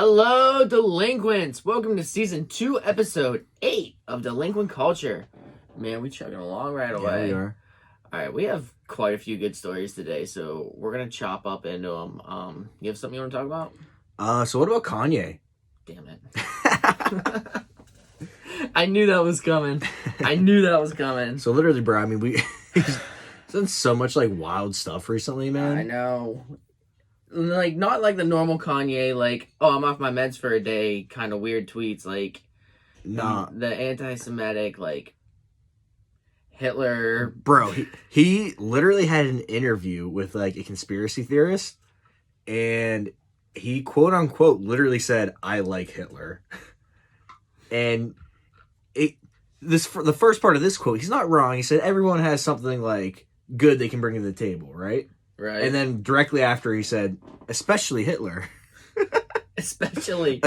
Hello, delinquents! Welcome to season 2, episode 8 of Delinquent Culture. Man, we chugging along right away. Yeah, we are. All right, we have quite a few good stories today, so we're gonna chop up into them. You have something you want to talk about? So what about Kanye? Damn it! I knew that was coming. So literally, bro. I mean, he's done so much like wild stuff recently, man. I know. Like, not like the normal Kanye, like, oh, I'm off my meds for a day, kind of weird tweets, like, Nah. the anti-Semitic, like, Hitler. Bro, he literally had an interview with like a conspiracy theorist, and he quote unquote literally said, "I like Hitler," and the first part of this quote, he's not wrong. He said everyone has something like good they can bring to the table, right? Right. And then directly after he said, especially Hitler. Especially,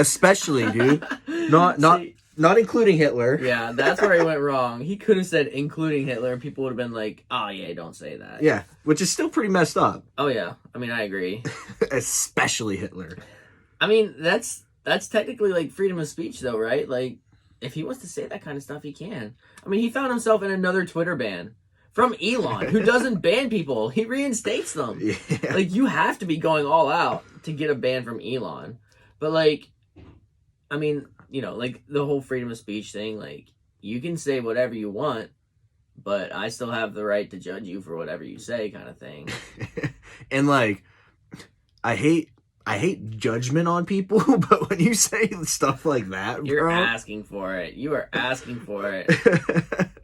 dude. Not including Hitler. Yeah, that's where he went wrong. He could have said including Hitler, and people would have been like, oh yeah, don't say that. Yeah, which is still pretty messed up. Oh yeah, I mean, I agree. Especially Hitler. I mean, that's technically like freedom of speech though, right? Like, if he wants to say that kind of stuff, he can. I mean, he found himself in another Twitter ban. From Elon, who doesn't ban people. He reinstates them. Yeah. Like, you have to be going all out to get a ban from Elon. But, like, I mean, you know, like, the whole freedom of speech thing, like, you can say whatever you want, but I still have the right to judge you for whatever you say, kind of thing. And, like, I hate judgment on people, but when you say stuff like that, You're bro, asking for it. You are asking for it.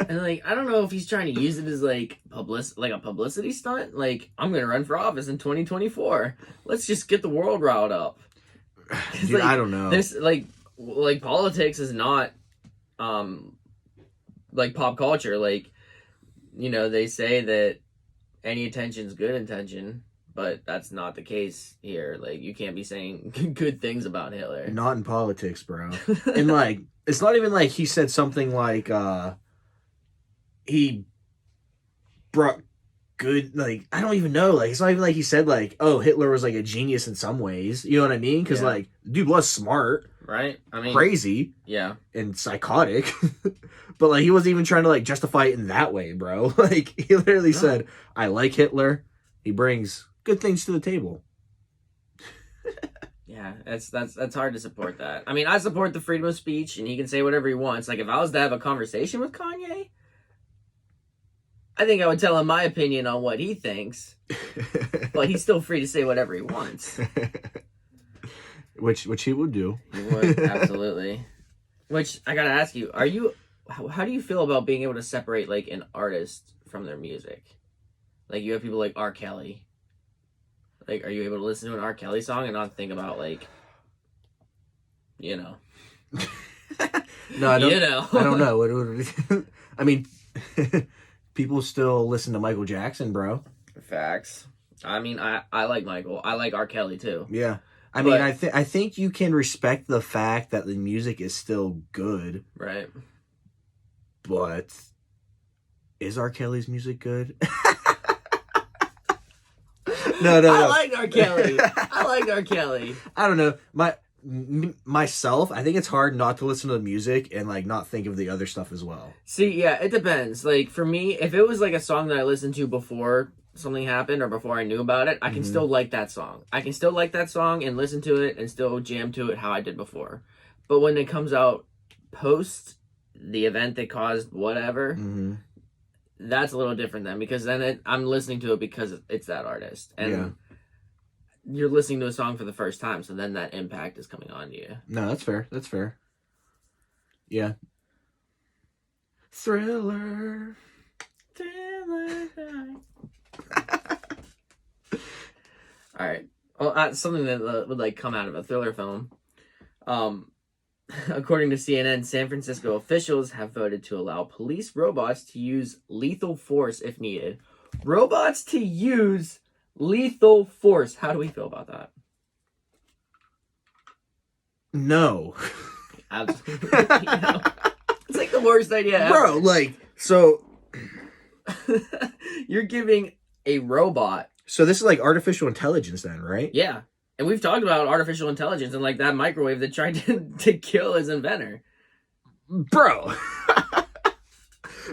And, like, I don't know if he's trying to use it as, like, a publicity stunt. Like, I'm going to run for office in 2024. Let's just get the world riled up. Dude, like, I don't know. This, like, politics is not, like, pop culture. Like, you know, they say that any attention's good intention, but that's not the case here. Like, you can't be saying good things about Hitler. Not in politics, bro. And, like, it's not even like he said something like, he brought good, like, I don't even know, like, it's not even like he said, like, oh, Hitler was, like, a genius in some ways, you know what I mean? Because, like, the dude was smart. Right? I mean... Crazy. Yeah. And psychotic. But, like, he wasn't even trying to, like, justify it in that way, bro. Like, he literally said, I like Hitler. He brings good things to the table. Yeah, that's hard to support that. I mean, I support the freedom of speech, and he can say whatever he wants. Like, if I was to have a conversation with Kanye, I think I would tell him my opinion on what he thinks, but he's still free to say whatever he wants. Which he would do. He would, absolutely. Which, I gotta ask you, how do you feel about being able to separate, like, an artist from their music? Like, you have people like R. Kelly. Like, are you able to listen to an R. Kelly song and not think about, like, you know? No, I don't. You know. I don't know. I mean, people still listen to Michael Jackson, bro. Facts. I mean, I like Michael. I like R. Kelly, too. Yeah. I mean, I think you can respect the fact that the music is still good. Right. But is R. Kelly's music good? No. I like R. Kelly. I don't know. Myself, I think it's hard not to listen to the music and, like, not think of the other stuff as well. See, yeah, it depends. Like, for me, if it was, like, a song that I listened to before something happened or before I knew about it, I can still like that song. I can still like that song and listen to it and still jam to it how I did before. But when it comes out post the event that caused whatever, that's a little different then, because then I'm listening to it because it's that artist. And you're listening to a song for the first time, so then that impact is coming on you. No, that's fair. Yeah. Thriller. All right. Well, something that would, like, come out of a thriller film. According to CNN, San Francisco officials have voted to allow police robots to use lethal force if needed. Robots to use lethal force. How do we feel about that? No. Absolutely. It's like the worst idea ever. Bro, like, so... You're giving a robot... So this is like artificial intelligence then, right? Yeah. And we've talked about artificial intelligence and like that microwave that tried to kill his inventor. Bro.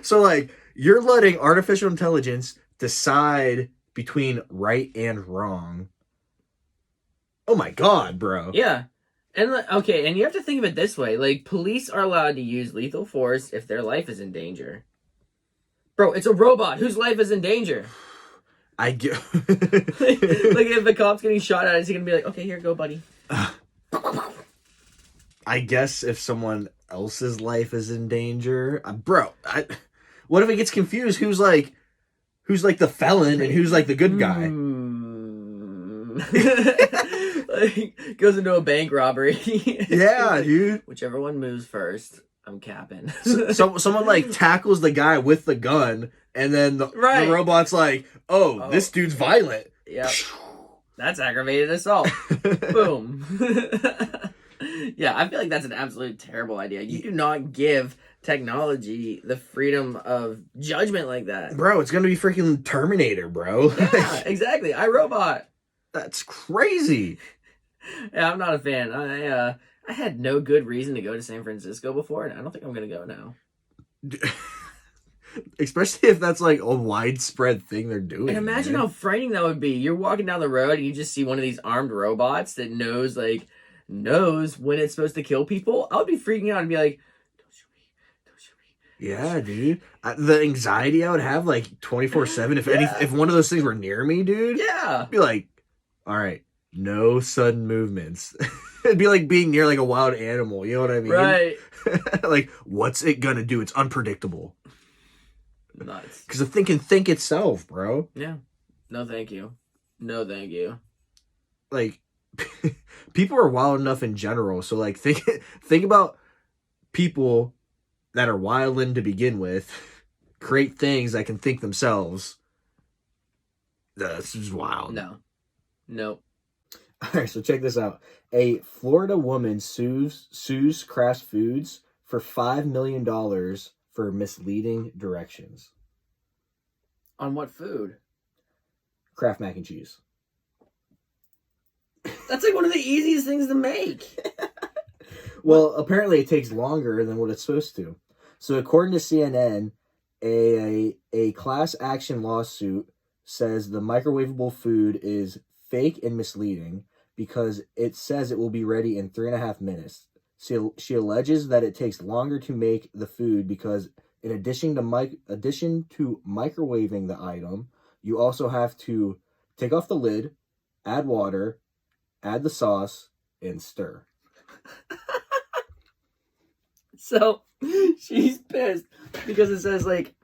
So like you're letting artificial intelligence decide between right and wrong. Oh my god, bro. Yeah. And okay, and you have to think of it this way. Like, police are allowed to use lethal force if their life is in danger. Bro, it's a robot whose life is in danger. I get... like, if the cop's getting shot at, is he going to be like, okay, here, go, buddy? I guess if someone else's life is in danger... bro, what if it gets confused? Who's like the felon and who's like the good guy? Like, goes into a bank robbery. Yeah, like, dude. Whichever one moves first, I'm capping. Someone like tackles the guy with the gun, and then the robot's like, oh, this dude's violent. Yep. That's aggravated assault. Boom. Yeah, I feel like that's an absolute terrible idea. You do not give technology the freedom of judgment like that. Bro, it's gonna be freaking Terminator, bro. Yeah, exactly. iRobot. That's crazy. Yeah, I'm not a fan. I had no good reason to go to San Francisco before, and I don't think I'm gonna go now. Especially if that's like a widespread thing they're doing. And imagine how frightening that would be. You're walking down the road and you just see one of these armed robots that knows when it's supposed to kill people. I would be freaking out and be like, don't shoot me, don't shoot me. Yeah, dude. The anxiety I would have like 24/7 if one of those things were near me, dude. Yeah. I'd be like, all right, no sudden movements. It'd be like being near like a wild animal, you know what I mean? Right. Like, what's it gonna do? It's unpredictable. Nuts. Because the thing can think itself, bro. Yeah. No, thank you. No, thank you. Like, people are wild enough in general. So, like, think about people that are wilding to begin with, create things that can think themselves. That's just wild. No. Nope. All right, so check this out. A Florida woman sues Kraft Foods for $5 million for misleading directions. On what food? Kraft Mac and Cheese. That's like one of the easiest things to make. Well, apparently it takes longer than what it's supposed to. So according to CNN, a class action lawsuit says the microwavable food is fake and misleading because it says it will be ready in 3.5 minutes. She alleges that it takes longer to make the food because in addition to microwaving the item, you also have to take off the lid, add water, add the sauce, and stir. So she's pissed because it says like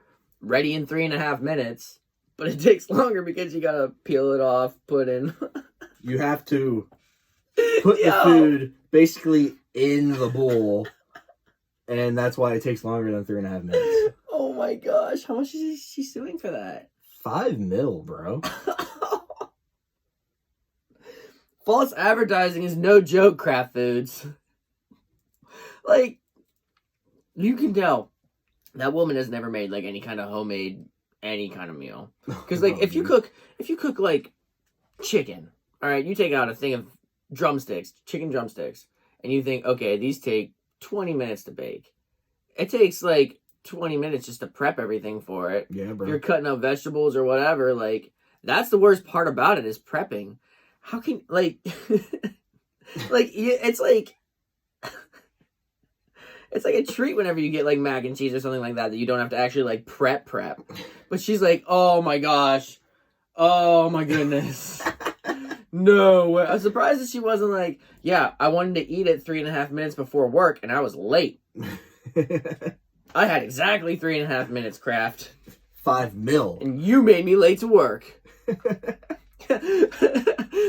ready in 3.5 minutes, but it takes longer because you gotta peel it off, put in. You have to put the food basically in the bowl, and that's why it takes longer than 3.5 minutes. Oh my gosh, how much is she suing for that? $5 million, bro. False advertising is no joke, Kraft Foods. Like, you can tell that woman has never made like any kind of homemade any kind of meal. Because like if you cook like chicken, all right, you take out a thing of drumsticks, chicken drumsticks, and you think, okay, these take 20 minutes to bake. It takes like 20 minutes just to prep everything for it. Yeah, bro. If you're cutting up vegetables or whatever, like that's the worst part about it is prepping. How can like it's like it's like a treat whenever you get like mac and cheese or something like that you don't have to actually like prep. But she's like, oh my gosh, oh my goodness. No, I'm surprised that she wasn't like, yeah, I wanted to eat it 3.5 minutes before work and I was late. I had exactly 3.5 minutes, Kraft. $5 million. And you made me late to work.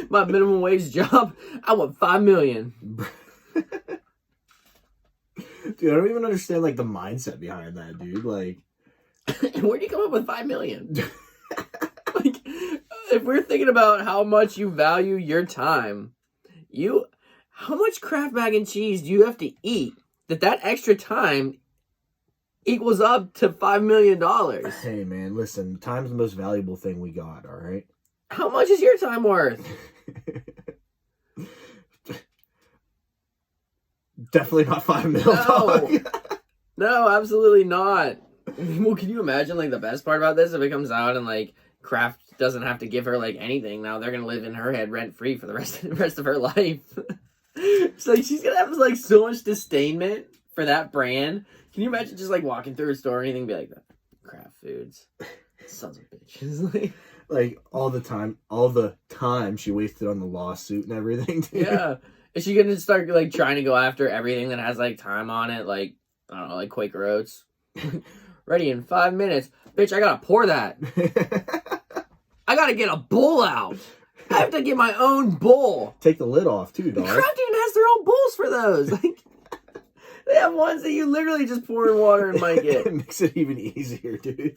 My minimum wage job, I want $5 million. Dude, I don't even understand like the mindset behind that, dude. Like, where do you come up with $5 million? Like, if we're thinking about how much you value your time, how much Kraft Mac and Cheese do you have to eat that extra time equals up to $5 million? Hey, man, listen, time's the most valuable thing we got, all right? How much is your time worth? Definitely not 5 mil, No. dog. No, absolutely not. Well, can you imagine, like, the best part about this? If it comes out and, like, Kraft doesn't have to give her, like, anything. Now they're gonna live in her head rent-free for the rest of her life. So, like, she's gonna have, like, so much disdainment for that brand. Can you imagine just, like, walking through a store or anything and be like, Kraft Foods. Sons of bitches. Like, all the time she wasted on the lawsuit and everything, dude. Yeah. Is she gonna start, like, trying to go after everything that has, like, time on it? Like, I don't know, like Quaker Oats. Ready in 5 minutes. Bitch, I gotta pour that. I gotta get a bowl out. I have to get my own bowl. Take the lid off, too, dog. Kraft even has their own bowls for those. Like, they have ones that you literally just pour in water and might get. It makes it even easier, dude.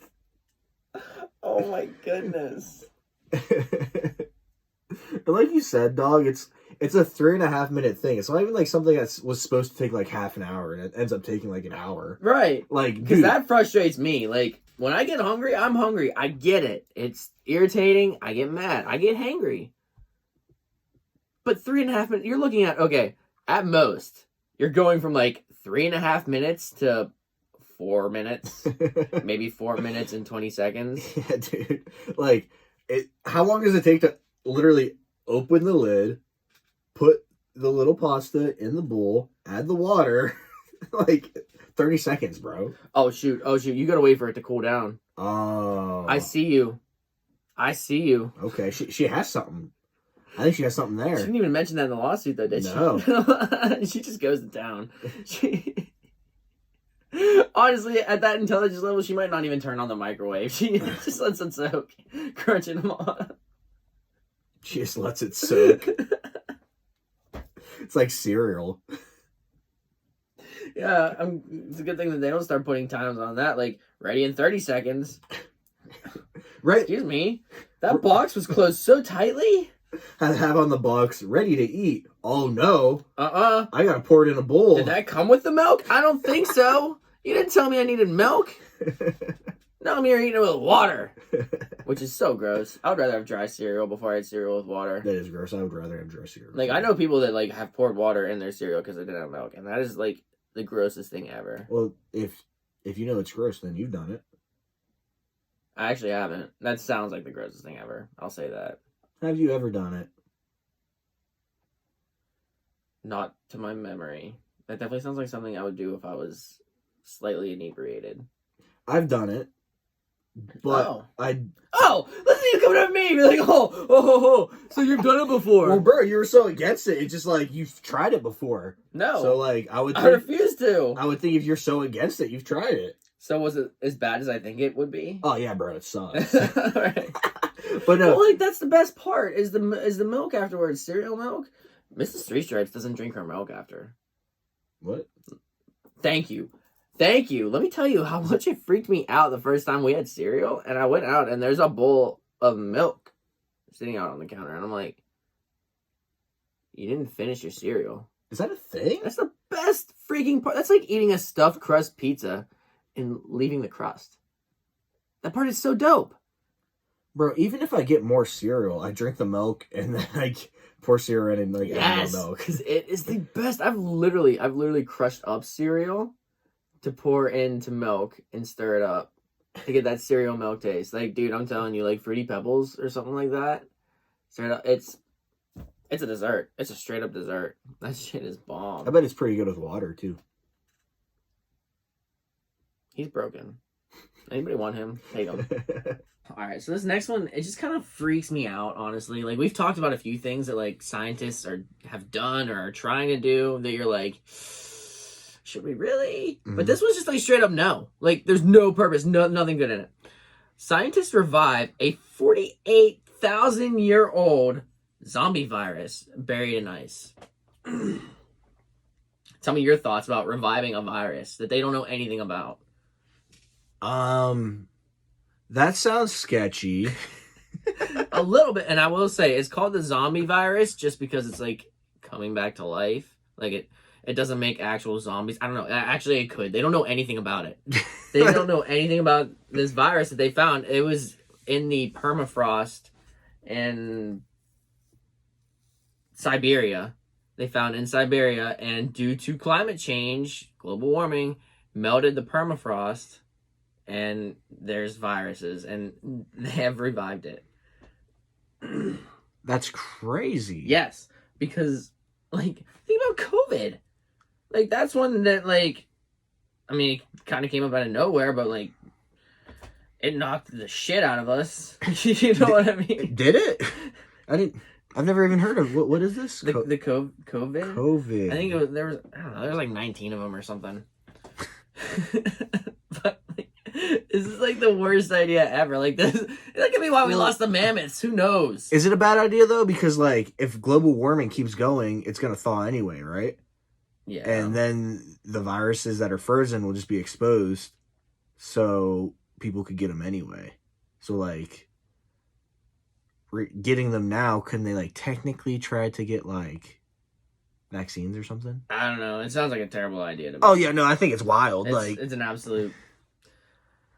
Oh my goodness. But like you said, dog, it's a 3.5 minute thing. It's not even like something that was supposed to take like half an hour and it ends up taking like an hour. Right. Like, because that frustrates me. Like, when I get hungry, I'm hungry. I get it. It's irritating. I get mad. I get hangry. But 3.5 minutes, you're looking at, okay, at most, you're going from like 3.5 minutes to 4 minutes. Maybe 4 minutes and 20 seconds. Yeah, dude. Like, how long does it take to literally open the lid, put the little pasta in the bowl, add the water? Like, 30 seconds, bro. Oh, shoot. You gotta wait for it to cool down. Oh. I see you. Okay, she has something. I think she has something there. She didn't even mention that in the lawsuit, though, did she? No. She just goes to town. Honestly, at that intelligence level, she might not even turn on the microwave. She just lets it soak, crunching them on. She just lets it soak. It's like cereal. Yeah, it's a good thing that they don't start putting times on that. Like, ready in 30 seconds. Right. Excuse me. That box was closed so tightly. Have on the box, ready to eat. Oh no. I gotta pour it in a bowl. Did that come with the milk? I don't think so. You didn't tell me I needed milk. No, I'm here eating it with water. Which is so gross. I would rather have dry cereal before I had cereal with water. That is gross. I would rather have dry cereal. Like, I know people that, like, have poured water in their cereal because they didn't have milk. And that is, like, the grossest thing ever. Well, if you know it's gross, then you've done it. I actually haven't. That sounds like the grossest thing ever. I'll say that. Have you ever done it? Not to my memory. That definitely sounds like something I would do if I was slightly inebriated. I've done it. But listen to you coming at me. You're like, oh, so you've done it before. Well, bro, you were so against it. It's just like, you've tried it before. No. So, like, I refuse to. I would think if you're so against it, you've tried it. So was it as bad as I think it would be? Oh, yeah, bro, it sucks. Right. But no. Well, like, that's the best part, is the milk afterwards. Cereal milk. Mrs. Three Stripes doesn't drink her milk after. What? Thank you. Let me tell you how much it freaked me out the first time we had cereal. And I went out and there's a bowl of milk sitting out on the counter. And I'm like, you didn't finish your cereal. Is that a thing? That's the best freaking part. That's like eating a stuffed crust pizza and leaving the crust. That part is so dope. Bro, even if I get more cereal, I drink the milk and then I pour cereal in and like add more milk. Because it is the best. I've literally crushed up cereal to pour into milk and stir it up to get that cereal milk taste. Like, dude, I'm telling you, like Fruity Pebbles or something like that. Straight up, it's a dessert. It's a straight up dessert. That shit is bomb. I bet it's pretty good with water too. He's broken. Anybody want him? Take him. Alright, so this next one, it just kind of freaks me out, honestly. Like, we've talked about a few things that, like, scientists have done or are trying to do that you're like, should we really? Mm-hmm. But this was just, like, straight up no. Like, there's no purpose, nothing good in it. Scientists revive a 48,000-year-old zombie virus buried in ice. Tell me your thoughts about reviving a virus that they don't know anything about. That sounds sketchy. A little bit, and I will say it's called the zombie virus just because it's like coming back to life. Like it doesn't make actual zombies. I don't know. Actually, it could. They don't know anything about it. They don't know anything about this virus that they found. It was in the permafrost in Siberia, they found in Siberia, and due to climate change, global warming, melted the permafrost, and there's viruses, and they have revived it. That's crazy. Yes, because, like, think about COVID. Like, that's one that, like, I mean, it kind of came up out of nowhere, but, like, it knocked the shit out of us. You know what I mean? Did it? I've never even heard of what is this? The COVID? COVID. I think there was like 19 of them or something. But like, this is like the worst idea ever. Like this, that could be why we lost the mammoths. Who knows? Is it a bad idea though? Because like if global warming keeps going, it's gonna thaw anyway, right? Yeah. And then the viruses that are frozen will just be exposed, so people could get them anyway. So like getting them now, couldn't they like technically try to get like vaccines or something? I don't know. It sounds like a terrible idea to me. Oh yeah, no, I think it's wild. It's an absolute.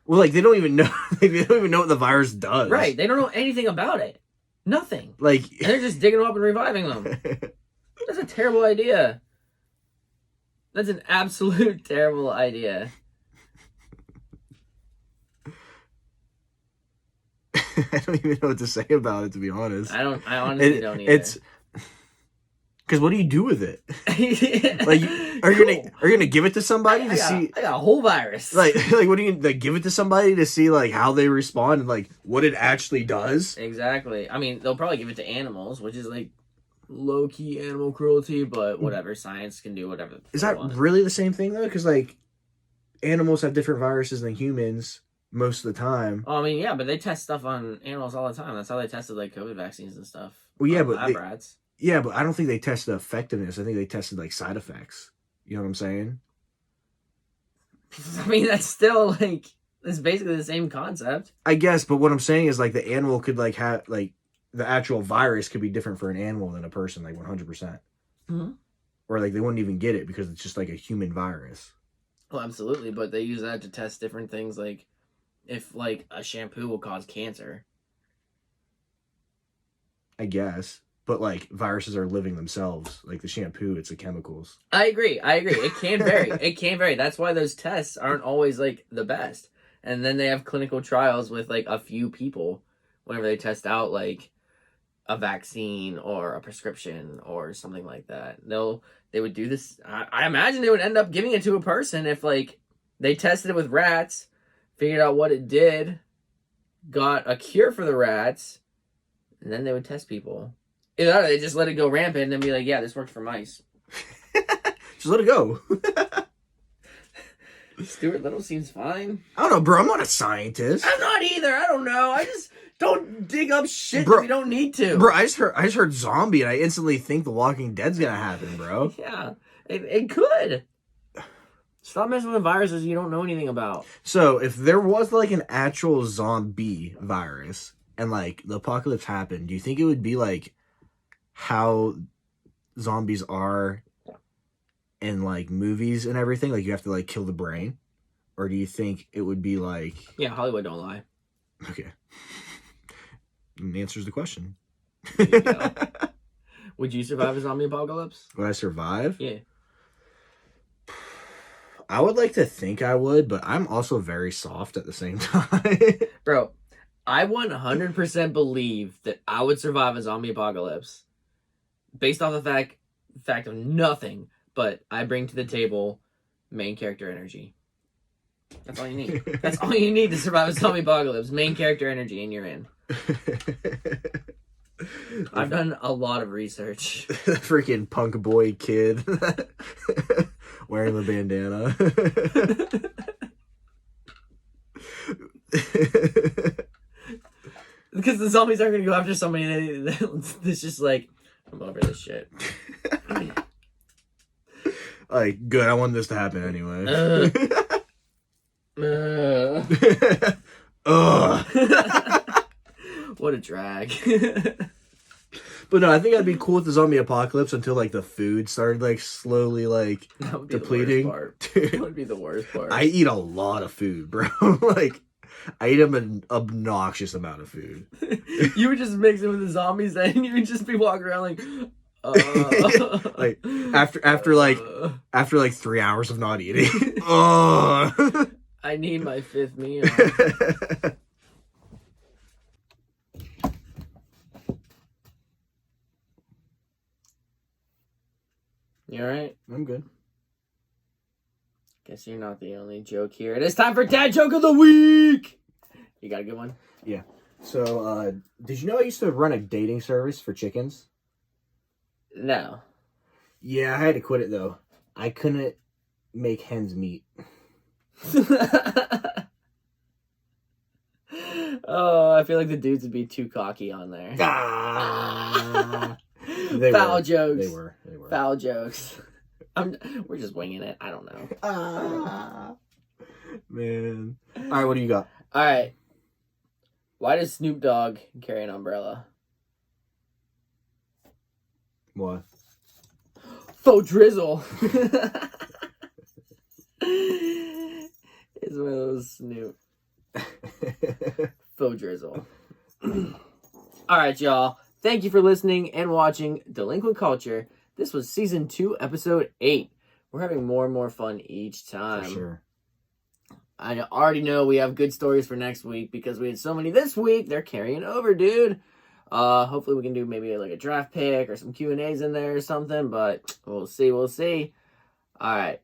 Well, like they don't even know. Like, they don't even know what the virus does. Right. They don't know anything about it. Nothing. Like and they're just digging them up and reviving them. That's a terrible idea. That's an absolute terrible idea. I don't even know what to say about it, to be honest. I honestly don't either. It's because what do you do with it? Like, are you gonna give it to somebody to see? I got a whole virus. Like what do you like? Give it to somebody to see like how they respond and like what it actually does? Exactly. I mean, they'll probably give it to animals, which is like low key animal cruelty, but whatever. Science can do whatever. Is that really the same thing though? Because like animals have different viruses than humans most of the time. Oh, I mean, yeah, but they test stuff on animals all the time. That's how they tested like COVID vaccines and stuff. Well, yeah, but lab rats. Yeah, but I don't think they test the effectiveness. I think they tested like side effects. You know what I'm saying? I mean, that's still like it's basically the same concept. I guess, but what I'm saying is like the animal could like have like the actual virus could be different for an animal than a person, like 100%. Mm-hmm. Or like they wouldn't even get it because it's just like a human virus. Well, absolutely, but they use that to test different things, like if like a shampoo will cause cancer. I guess. But like viruses are living themselves. Like the shampoo, it's the chemicals. I agree. It can vary. It can vary. That's why those tests aren't always like the best. And then they have clinical trials with like a few people whenever they test out like a vaccine or a prescription or something like that. They would do this. I imagine they would end up giving it to a person if like they tested it with rats, figured out what it did, got a cure for the rats, and then they would test people. Either that or they just let it go rampant and then be like, yeah, this worked for mice. Just let it go. Stuart Little seems fine. I don't know, bro. I'm not a scientist. I'm not either. I don't know. I just don't dig up shit bro, that we don't need to. Bro, I just heard zombie and I instantly think The Walking Dead's gonna happen, bro. Yeah, it could. Stop messing with viruses you don't know anything about. So if there was like an actual zombie virus and like the apocalypse happened, do you think it would be like how zombies are in like movies and everything? Like you have to like kill the brain? Or do you think it would be like... Yeah, Hollywood don't lie. Okay. Answers the question. Would you survive a zombie apocalypse? Would I survive? Yeah. I would like to think I would, but I'm also very soft at the same time. Bro, I 100% believe that I would survive a zombie apocalypse based off the fact of nothing, but I bring to the table main character energy. That's all you need. That's all you need to survive a zombie apocalypse. Main character energy, and you're in. I've done a lot of research. Freaking punk boy kid wearing the bandana. Because the zombies aren't going to go after somebody that's just like, I'm over this shit. Like, good, I want this to happen anyway. What a drag. But no, I think I'd be cool with the zombie apocalypse until like the food started like slowly like depleting. That would be the worst part. I eat a lot of food, bro. Like I eat an obnoxious amount of food. You would just mix it with the zombies and you would just be walking around like, Like after like 3 hours of not eating. Oh. I need my 5th meal. You alright? I'm good. Guess you're not the only joke here. It is time for Dad Joke of the Week! You got a good one? Yeah. So, did you know I used to run a dating service for chickens? No. Yeah, I had to quit it, though. I couldn't make hens meet. Oh, I feel like the dudes would be too cocky on there. Ah! Foul jokes. They were. Foul jokes. We're just winging it. I don't know. Ah, man. All right, what do you got? All right. Why does Snoop Dogg carry an umbrella? What? Faux drizzle. It's one of those Snoop. Faux drizzle. All right, y'all. Thank you for listening and watching Delinquent Culture. This was season 2, episode 8. We're having more and more fun each time. For sure. I already know we have good stories for next week because we had so many this week. They're carrying over, dude. Hopefully we can do maybe like a draft pick or some Q&As in there or something, but we'll see. All right.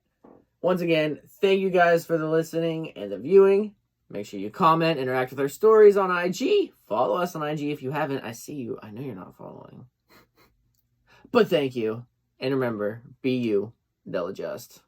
Once again, thank you guys for the listening and the viewing. Make sure you comment, interact with our stories on IG. Follow us on IG if you haven't. I see you. I know you're not following. But thank you. And remember, be you. They'll adjust.